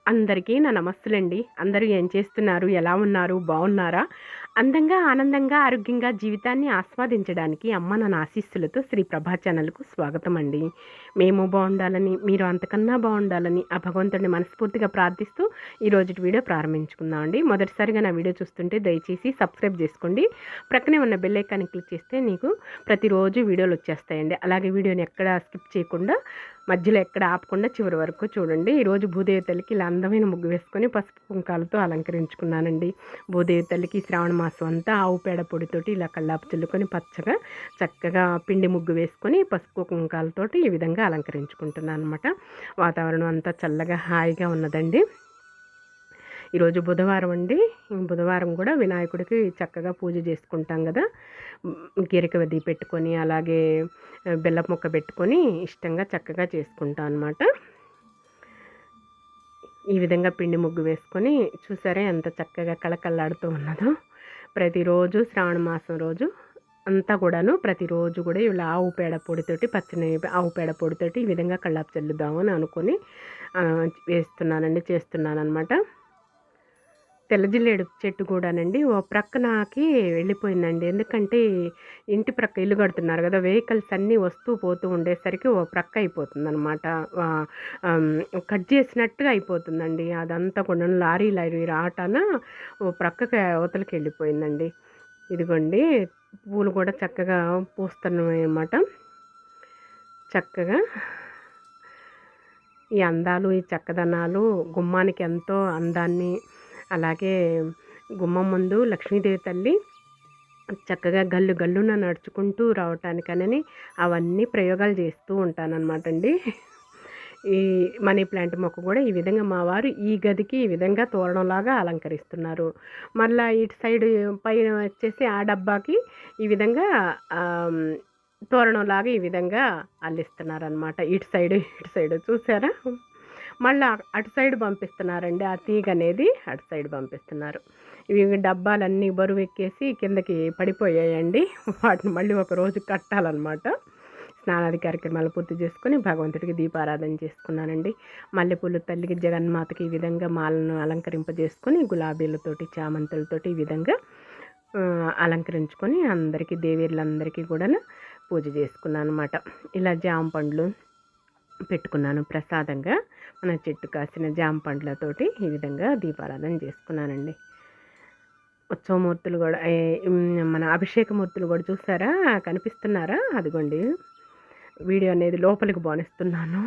అందరికీ నా నమస్సులండి. అందరూ ఏం చేస్తున్నారు? ఎలా ఉన్నారు? బావున్నారా? అందంగా, ఆనందంగా, ఆరోగ్యంగా జీవితాన్ని ఆస్వాదించడానికి అమ్మ నాన్న ఆశీస్సులతో శ్రీ ప్రభా ఛానల్‌కు స్వాగతమండి. మేము బావుండాలని, మీరు అంతకన్నా బావుండాలని ఆ భగవంతుడిని మనస్ఫూర్తిగా ప్రార్థిస్తూ ఈరోజుటి వీడియో ప్రారంభించుకుందామండి. మొదటిసారిగా నా వీడియో చూస్తుంటే దయచేసి సబ్స్క్రైబ్ చేసుకోండి. ప్రక్కనే ఉన్న బెల్ ఐకాన్ని క్లిక్ చేస్తే నీకు ప్రతిరోజు వీడియోలొచ్చేస్తాయండి. అలాగే వీడియోని ఎక్కడా స్కిప్ చేయకుండా మధ్యలో ఎక్కడ ఆపకుండా చివరి వరకు చూడండి. ఈరోజు భూదేవి తల్లికి ఇలా అందమైన ముగ్గు వేసుకొని పసుపు కుంకాలతో అలంకరించుకున్నానండి. భూదేవి తల్లికి శ్రావణ మాసం అంతా ఆవు పేడ పొడితోటి ఇలా కల్లాపు చల్లుకొని పచ్చగా చక్కగా పిండి ముగ్గు వేసుకొని పసుపు కుంకాలతోటి ఈ విధంగా అలంకరించుకుంటున్నాను అనమాట. వాతావరణం అంతా చల్లగా హాయిగా ఉన్నదండి. ఈరోజు బుధవారం అండి. బుధవారం కూడా వినాయకుడికి చక్కగా పూజ చేసుకుంటాం కదా. గరికవది పెట్టుకొని అలాగే బెల్లపు ముక్క పెట్టుకొని ఇష్టంగా చక్కగా చేసుకుంటాం అనమాట. ఈ విధంగా పిండి ముగ్గు వేసుకొని చూసారా ఎంత చక్కగా కళకళలాడుతూ ఉన్నదో. ప్రతిరోజు శ్రావణ మాసం రోజు అంతా కూడాను ప్రతిరోజు కూడా ఇలా ఆవు పేడ పొడితోటి పచ్చని ఆవు పేడ పొడితోటి ఈ విధంగా కళ్ళాపు చల్లుదామని అనుకొని చేస్తున్నాను అనమాట. తెల్లజిల్లేడు చెట్టు కూడానండి ఓ ప్రక్కనకి వెళ్ళిపోయిందండి. ఎందుకంటే ఇంటి ప్రక్క ఇల్లు కడుతున్నారు కదా, వెహికల్స్ అన్నీ వస్తూ పోతూ ఉండేసరికి ఓ ప్రక్క అయిపోతుందనమాట. కట్ చేసినట్టుగా అయిపోతుందండి. అదంతా కూడా లారీ రాటాన ఓ ప్రక్కకి అవతలకి వెళ్ళిపోయిందండి. ఇదిగోండి పూలు కూడా చక్కగా పూస్తున్నాయి అన్నమాట. చక్కగా ఈ అందాలు ఈ చక్కదనాలు గుమ్మానికి ఎంతో అందాన్ని, అలాగే గుమ్మం ముందు లక్ష్మీదేవి తల్లి చక్కగా గల్లు గల్లున నడుచుకుంటూ రావటానికనని అవన్నీ ప్రయోగాలు చేస్తూ ఉంటానన్నమాట అండి. ఈ మనీ ప్లాంట్ మొక్క కూడా ఈ విధంగా మా వారు ఈ గదికి ఈ విధంగా తోరణంలాగా అలంకరిస్తున్నారు. మళ్ళీ ఇటు సైడ్ పైన వచ్చేసి ఆ డబ్బాకి ఈ విధంగా తోరణంలాగా ఈ విధంగా అల్లిస్తున్నారనమాట. ఇటు సైడు చూసారా? మళ్ళీ అటు సైడ్ పంపిస్తున్నారండి. ఆ తీగ అనేది అటు సైడ్ పంపిస్తున్నారు. ఇవి డబ్బాలన్నీ బరువు ఎక్కేసి కిందకి పడిపోయాయండి. వాటిని మళ్ళీ ఒక రోజు కట్టాలన్నమాట. స్నానాది కార్యక్రమాలు పూర్తి చేసుకొని భగవంతుడికి దీపారాధన చేసుకున్నానండి. మల్లెపూలు తల్లికి జగన్మాతకి ఈ విధంగా మాలను అలంకరింపజేసుకొని గులాబీలతోటి చామంతులతోటి ఈ విధంగా అలంకరించుకొని అందరికీ దేవీర్లందరికీ కూడా పూజ చేసుకున్నాను అనమాట. ఇలా జామ పండ్లు పెట్టుకున్నాను ప్రసాదంగా. మన చెట్టు కాసిన జామ పండ్లతోటి ఈ విధంగా దీపారాధన చేసుకున్నానండి. ఉత్సవమూర్తులు కూడా మన అభిషేకమూర్తులు కూడా చూసారా, కనిపిస్తున్నారా? అదిగోండి వీడియో అనేది లోపలికి బానిస్తున్నాను,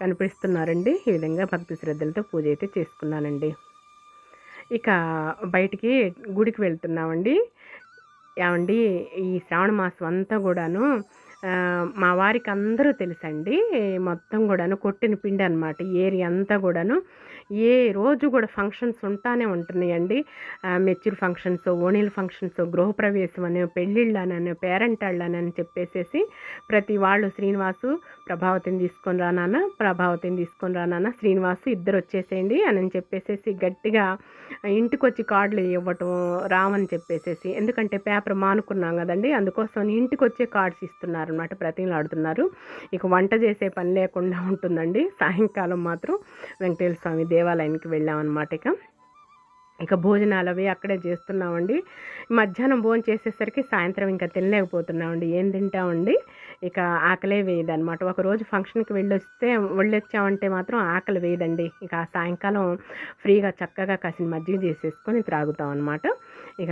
కనిపిస్తున్నారండి. ఈ విధంగా భక్తి శ్రద్ధలతో పూజ అయితే చేసుకున్నానండి. ఇక బయటికి గుడికి వెళ్తున్నామండి. ఏమండి ఈ శ్రావణ మాసం అంతా కూడాను మా వారికి అందరూ తెలుసండి. మొత్తం కూడాను కొట్టిన పిండి అనమాట. ఏరియా అంతా కూడాను ఏ రోజు కూడా ఫంక్షన్స్ ఉంటానే ఉంటున్నాయండి. మెచ్యూర్ ఫంక్షన్స్, ఓణీల ఫంక్షన్స్, గృహప్రవేశం అని, పెళ్ళిళ్ళనని, పేరెంటాళ్ళని చెప్పేసేసి ప్రతి వాళ్ళు శ్రీనివాసు ప్రభావతిని తీసుకొని రానాన్న, ప్రభావతిని తీసుకొని రానాన్న, శ్రీనివాసు ఇద్దరు వచ్చేసేయండి అని చెప్పేసేసి గట్టిగా ఇంటికి వచ్చి కార్డులు ఇవ్వటం రామని చెప్పేసేసి. ఎందుకంటే పేపర్ మానుకున్నాం కదండి, అందుకోసం ఇంటికి వచ్చే కార్డ్స్ ఇస్తున్నారు అనమాట, ప్రతిలాడుతున్నారు. ఇక వంట చేసే పని లేకుండా ఉంటుందండి. సాయంకాలం మాత్రం వెంకటేశ్వర స్వామి దేవాలయానికి వెళ్ళామన్నమాట. ఇక భోజనాలు అవి అక్కడే చేస్తున్నామండి. మధ్యాహ్నం భోజనం చేసేసరికి సాయంత్రం ఇంకా తినలేకపోతున్నామండి. ఏం తింటామండి, ఇక ఆకలే వేయదనమాట. ఒకరోజు ఫంక్షన్కి వెళ్ళొచ్చామంటే మాత్రం ఆకలి వేయదండి. ఇక సాయంకాలం ఫ్రీగా చక్కగా కాసిన మజ్జిగ చేసేసుకొని త్రాగుతాం అనమాట. ఇక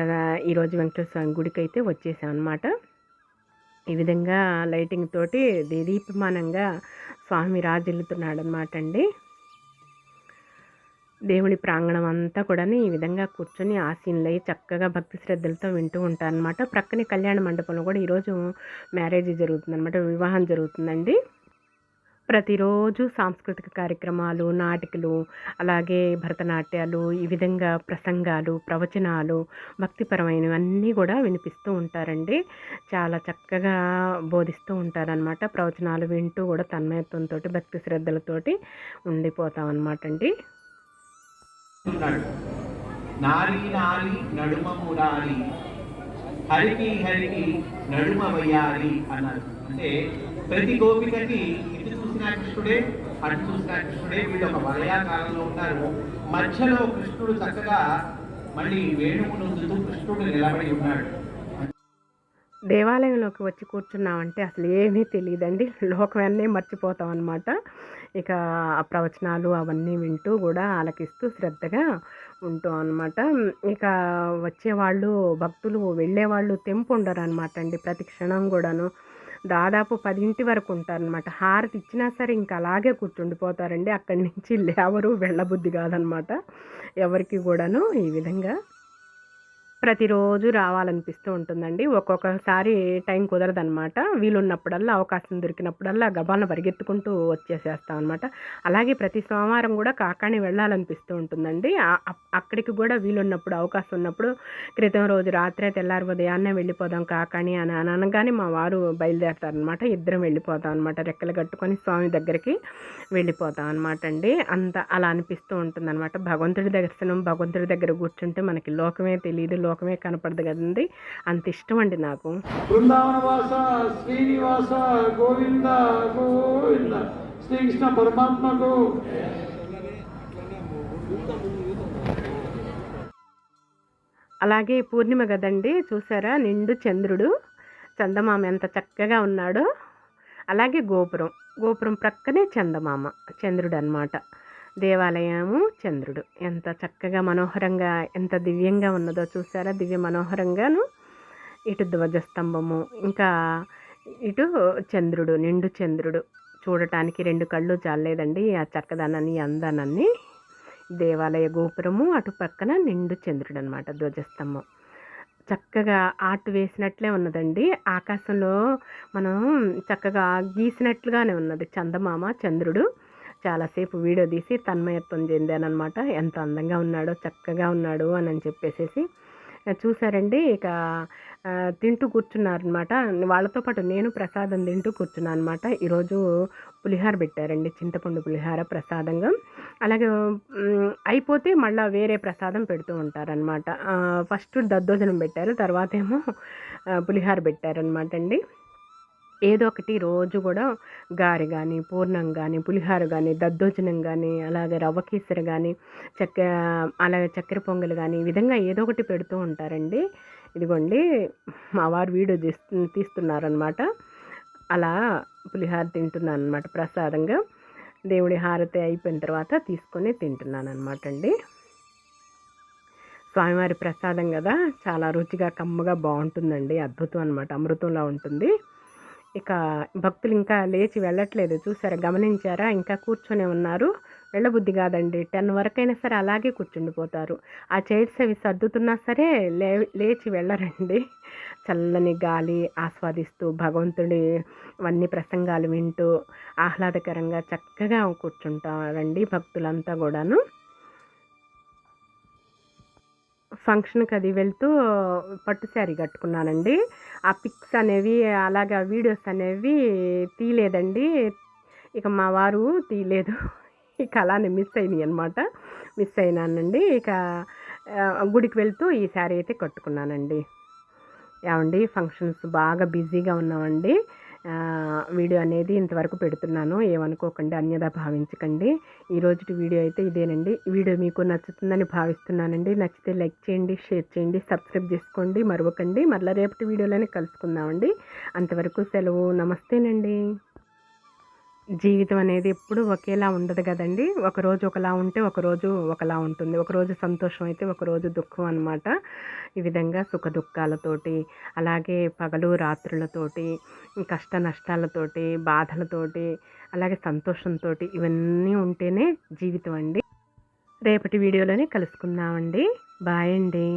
ఈరోజు వెంకటేశ్వర స్వామి గుడికి అయితే వచ్చేసాం అనమాట. ఈ విధంగా లైటింగ్ తోటి దీపమానంగా స్వామి రాజిల్లుతున్నాడు అనమాట అండి. దేవుడి ప్రాంగణం అంతా కూడా ఈ విధంగా కూర్చొని ఆసీనులై చక్కగా భక్తి శ్రద్ధలతో వింటూ ఉంటారనమాట. ప్రక్కనే కళ్యాణ మండపంలో కూడా ఈరోజు మ్యారేజ్ జరుగుతుందన్నమాట, వివాహం జరుగుతుందండి. ప్రతిరోజు సాంస్కృతిక కార్యక్రమాలు, నాటికలు, అలాగే భరతనాట్యాలు, ఈ విధంగా ప్రసంగాలు, ప్రవచనాలు, భక్తిపరమైనవన్నీ కూడా వినిపిస్తూ ఉంటారండి. చాలా చక్కగా బోధిస్తూ ఉంటారనమాట. ప్రవచనాలు వింటూ కూడా తన్మయత్వంతో భక్తి శ్రద్ధలతోటి ఉండిపోతాం అనమాట అండి. నారీ నారీ నడుమ మురారి, హరికి హరికి నడుమ వయ్యారి అన్నారు. అంటే ప్రతి గోపికకి ఇటు చూసిన కృష్ణుడే, అటు చూసిన కృష్ణుడే, వీళ్ళు ఒక వలయాకారంలో ఉన్నారు. మధ్యలో కృష్ణుడు చక్కగా మళ్ళీ వేణువును ఊదుతూ కృష్ణుడు నిలబడి ఉన్నాడు. దేవాలయంలోకి వచ్చి కూర్చున్నామంటే అసలు ఏమీ తెలియదండి, లోకమన్నీ మర్చిపోతాం అనమాట. ఇక ఆ ప్రవచనాలు అవన్నీ వింటూ కూడా ఆలకిస్తూ శ్రద్ధగా ఉంటాం అనమాట. ఇక వచ్చేవాళ్ళు భక్తులు వెళ్ళేవాళ్ళు తెంపు ఉండరు అనమాట అండి. ప్రతి క్షణం కూడాను దాదాపు 10 వరకు ఉంటారనమాట. హారతి ఇచ్చినా సరే ఇంకా అలాగే కూర్చుండిపోతారండి. అక్కడి నుంచి లేవరు, వెళ్ళబుద్ధి కాదనమాట ఎవరికి కూడాను. ఈ విధంగా ప్రతిరోజు రావాలనిపిస్తూ ఉంటుందండి. ఒక్కొక్కసారి టైం కుదరదనమాట. వీలున్నప్పుడల్లా, అవకాశం దొరికినప్పుడల్లా గబాలను పరిగెత్తుకుంటూ వచ్చేసేస్తాం అనమాట. అలాగే ప్రతి సోమవారం కూడా కాకాణి వెళ్ళాలనిపిస్తూ ఉంటుందండి. అక్కడికి కూడా వీలున్నప్పుడు, అవకాశం ఉన్నప్పుడు క్రితం రోజు రాత్రే తెల్లారి ఉదయాన్నే వెళ్ళిపోదాం కాకాణి అని అనగానే మా వారు బయలుదేరతారనమాట. ఇద్దరం వెళ్ళిపోతాం అనమాట. రెక్కలు కట్టుకొని స్వామి దగ్గరికి వెళ్ళిపోతాం అనమాట అండి. అంత అలా అనిపిస్తూ ఉంటుందన్నమాట. భగవంతుడి దర్శనం, భగవంతుడి దగ్గర కూర్చుంటే మనకి లోకమే తెలియదు, లోకమే కనపడదు కదండి. అంత ఇష్టం అండి నాకు. బృందావనవాస శ్రీనివాస గోవింద గోవింద శ్రీకృష్ణ పరమాత్మకు. అలాగే పూర్ణిమ కదండి, చూసారా నిండు చంద్రుడు, చందమామ ఎంత చక్కగా ఉన్నాడో. అలాగే గోపురం ప్రక్కనే చంద్రుడు అన్నమాట. దేవాలయము చంద్రుడు ఎంత చక్కగా మనోహరంగా, ఎంత దివ్యంగా ఉన్నదో చూసారా. దివ్య మనోహరంగాను. ఇటు ధ్వజస్తంభము, ఇంకా ఇటు చంద్రుడు, నిండు చంద్రుడు. చూడటానికి 2 కళ్ళు చాలేదండి ఆ చక్కదనాన్ని, అందానాన్ని. దేవాలయ గోపురము, అటు పక్కన నిండు చంద్రుడు అనమాట, ధ్వజస్తంభం. చక్కగా ఆర్ట్ వేసినట్లే ఉన్నదండి. ఆకాశంలో మనం చక్కగా గీసినట్లుగానే ఉన్నది చంద్రుడు. చాలాసేపు వీడియో తీసి తన్మయత్వం చెందానమాట. ఎంత అందంగా ఉన్నాడో, చక్కగా ఉన్నాడు అని చెప్పేసి చూసారండి. ఇక తింటూ కూర్చున్నారనమాట. వాళ్ళతో పాటు నేను ప్రసాదం తింటూ కూర్చున్నాను అనమాట. ఈరోజు పులిహార పెట్టారండి, చింతపండు పులిహార ప్రసాదంగా. అలాగే అయిపోతే మళ్ళీ వేరే ప్రసాదం పెడుతూ ఉంటారనమాట. ఫస్ట్ దద్దోజనం పెట్టారు, తర్వాత ఏమో పులిహార పెట్టారనమాట అండి. ఏదో ఒకటి రోజు కూడా గారె కానీ, పూర్ణం కానీ, పులిహార కానీ, దద్దోజనం కానీ, అలాగే రవ్వ కీసర కానీ, అలాగే చక్కెర పొంగల్ కానీ, ఈ విధంగా ఏదో ఒకటి పెడుతూ ఉంటారండి. ఇదిగోండి మా వారు వీడియో తీస్తున్నారనమాట. అలా పులిహార తింటున్నాను అనమాట ప్రసాదంగా. దేవుడి హారతి అయిపోయిన తర్వాత తీసుకొని తింటున్నాను అనమాట అండి. స్వామివారి ప్రసాదం కదా, చాలా రుచిగా కమ్మగా బాగుంటుందండి. అద్భుతం అనమాట, అమృతంలా ఉంటుంది. ఇక భక్తులు ఇంకా లేచి వెళ్ళట్లేదు, చూసారా, గమనించారా, ఇంకా కూర్చొనే ఉన్నారు. వెళ్ళబుద్ధి కాదండి. 10 వరకైనా సరే అలాగే కూర్చుండిపోతారు. ఆ చైర్స్ అవి సర్దుతున్నా సరే లేచి వెళ్ళరండి. చల్లని గాలి ఆస్వాదిస్తూ, భగవంతుడి అన్ని ప్రసంగాలు వింటూ ఆహ్లాదకరంగా చక్కగా కూర్చుంటారండి భక్తులంతా కూడాను. ఫంక్షన్కి అది వెళ్తూ పట్టు శారీ కట్టుకున్నానండి. ఆ పిక్స్ అనేవి, అలాగే వీడియోస్ అనేవి తీయలేదండి. ఇక మా వారు తీయలేదు. ఇక అలానే మిస్ అయినానండి. ఇక గుడికి వెళ్తూ ఈ శారీ అయితే కట్టుకున్నానండి. ఏమండి, ఫంక్షన్స్ బాగా బిజీగా ఉన్నామండి. వీడియో అనేది ఇంతవరకు పెడుతున్నాను, ఏమనుకోకండి, అన్యదా భావించకండి. ఈరోజు వీడియో అయితే ఇదేనండి. ఈ వీడియో మీకు నచ్చుతుందని భావిస్తున్నానండి. నచ్చితే లైక్ చేయండి, షేర్ చేయండి, సబ్స్క్రైబ్ చేసుకోండి, మరవకండి. మరలా రేపటి వీడియోలోనే కలుసుకుందామండి. అంతవరకు సెలవు, నమస్తేనండి. జీవితం అనేది ఎప్పుడు ఒకేలా ఉండదు కదండి. ఒకరోజు ఒకలా ఉంటే ఒకరోజు ఒకలా ఉంటుంది. ఒకరోజు సంతోషం అయితే ఒకరోజు దుఃఖం అన్నమాట. ఈ విధంగా సుఖ దుఃఖాలతోటి, అలాగే పగలు రాత్రులతోటి, కష్ట నష్టాలతోటి, బాధలతోటి, అలాగే సంతోషంతో, ఇవన్నీ ఉంటేనే జీవితం అండి. రేపటి వీడియోలోనే కలుసుకుందామండి. బాయ్ అండి.